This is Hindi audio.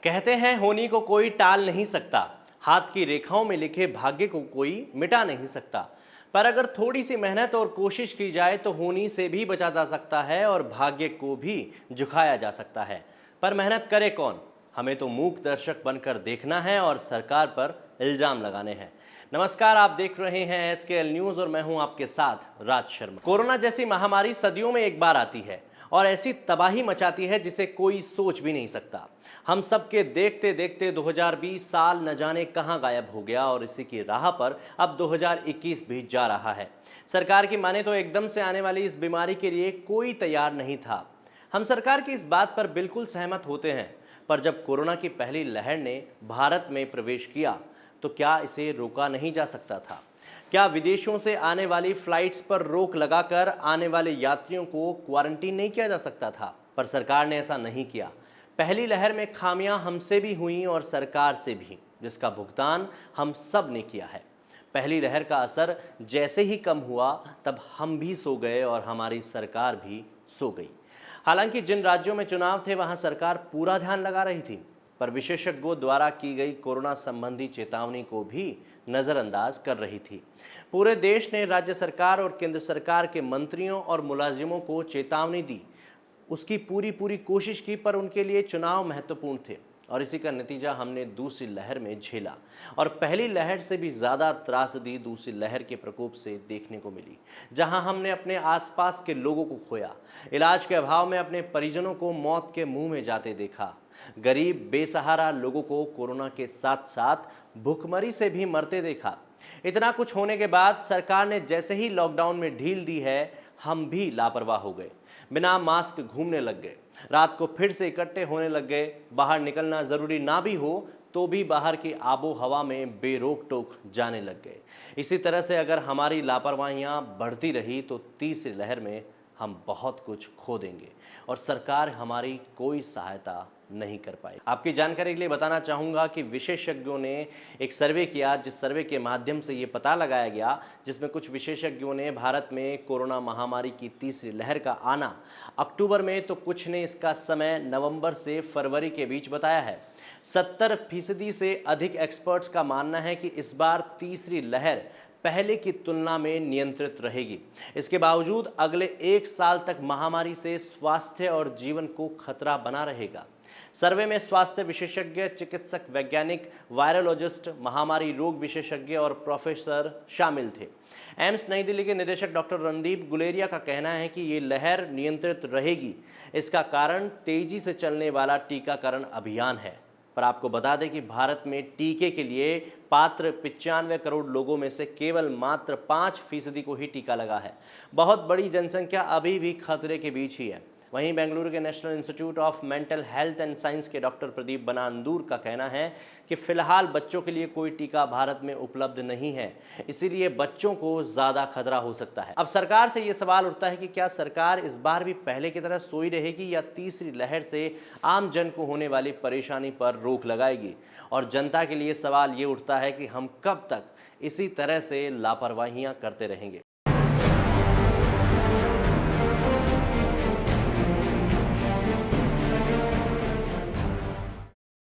कहते हैं होनी को कोई टाल नहीं सकता, हाथ की रेखाओं में लिखे भाग्य को कोई मिटा नहीं सकता। पर अगर थोड़ी सी मेहनत और कोशिश की जाए तो होनी से भी बचा जा सकता है और भाग्य को भी झुकाया जा सकता है। पर मेहनत करे कौन? हमें तो मूक दर्शक बनकर देखना है और सरकार पर इल्जाम लगाने हैं। नमस्कार, आप देख रहे हैं SKL न्यूज और मैं हूं आपके साथ राज शर्मा। कोरोना जैसी महामारी सदियों में एक बार आती है और ऐसी तबाही मचाती है जिसे कोई सोच भी नहीं सकता। हम सबके देखते देखते 2020 साल न जाने कहां गायब हो गया और इसी की राह पर अब 2021 भी जा रहा है। सरकार की माने तो एकदम से आने वाली इस बीमारी के लिए कोई तैयार नहीं था। हम सरकार की इस बात पर बिल्कुल सहमत होते हैं, पर जब कोरोना की पहली लहर ने भारत में प्रवेश किया तो क्या इसे रोका नहीं जा सकता था? क्या विदेशों से आने वाली फ्लाइट्स पर रोक लगाकर आने वाले यात्रियों को क्वारंटीन नहीं किया जा सकता था? पर सरकार ने ऐसा नहीं किया। पहली लहर में खामियां हमसे भी हुई और सरकार से भी, जिसका भुगतान हम सब ने किया है। पहली लहर का असर जैसे ही कम हुआ तब हम भी सो गए और हमारी सरकार भी सो गई। हालांकि जिन राज्यों में चुनाव थे वहां सरकार पूरा ध्यान लगा रही थी, पर विशेषज्ञों द्वारा की गई कोरोना संबंधी चेतावनी को भी नजरअंदाज कर रही थी। पूरे देश ने राज्य सरकार और केंद्र सरकार के मंत्रियों और मुलाजिमों को चेतावनी दी, उसकी पूरी पूरी कोशिश की, पर उनके लिए चुनाव महत्वपूर्ण थे और इसी का नतीजा हमने दूसरी लहर में झेला। और पहली लहर से भी ज़्यादा त्रासदी दूसरी लहर के प्रकोप से देखने को मिली, जहां हमने अपने आसपास के लोगों को खोया, इलाज के अभाव में अपने परिजनों को मौत के मुंह में जाते देखा, गरीब बेसहारा लोगों को कोरोना के साथ साथ भूखमरी से भी मरते देखा। इतना कुछ होने के बाद सरकार ने जैसे ही लॉकडाउन में ढील दी है, हम भी लापरवाह हो गए, बिना मास्क घूमने लग गए, रात को फिर से इकट्ठे होने लग गए, बाहर निकलना जरूरी ना भी हो तो भी बाहर की आबो हवा में बेरोक टोक जाने लग गए। इसी तरह से अगर हमारी लापरवाहियां बढ़ती रही तो तीसरी लहर में हम बहुत कुछ खो देंगे और सरकार हमारी कोई सहायता नहीं कर पाई। आपकी जानकारी के लिए बताना चाहूँगा कि विशेषज्ञों ने एक सर्वे किया, जिस सर्वे के माध्यम से ये पता लगाया गया, जिसमें कुछ विशेषज्ञों ने भारत में कोरोना महामारी की तीसरी लहर का आना अक्टूबर में, तो कुछ ने इसका समय नवंबर से फरवरी के बीच बताया है। 70% से अधिक एक्सपर्ट्स का मानना है कि इस बार तीसरी लहर पहले की तुलना में नियंत्रित रहेगी। इसके बावजूद अगले 1 साल तक महामारी से स्वास्थ्य और जीवन को खतरा बना रहेगा। सर्वे में स्वास्थ्य विशेषज्ञ, चिकित्सक, वैज्ञानिक, वायरोलॉजिस्ट, महामारी रोग विशेषज्ञ और प्रोफेसर शामिल थे। एम्स नई दिल्ली के निदेशक डॉक्टर रणदीप गुलेरिया का कहना है कि ये लहर नियंत्रित रहेगी। इसका कारण तेजी से चलने वाला टीकाकरण अभियान है। पर आपको बता दें कि भारत में टीके के लिए पात्र 95 करोड़ लोगों में से केवल मात्र 5% को ही टीका लगा है। बहुत बड़ी जनसंख्या अभी भी खतरे के बीच ही है। वहीं बेंगलुरु के national institute of mental health and science के डॉक्टर प्रदीप बनांदूर का कहना है कि फिलहाल बच्चों के लिए कोई टीका भारत में उपलब्ध नहीं है, इसीलिए बच्चों को ज़्यादा खतरा हो सकता है। अब सरकार से ये सवाल उठता है कि क्या सरकार इस बार भी पहले की तरह सोई रहेगी या तीसरी लहर से आम जन को होने वाली परेशानी पर रोक लगाएगी? और जनता के लिए सवाल ये उठता है कि हम कब तक इसी तरह से लापरवाहियाँ करते रहेंगे?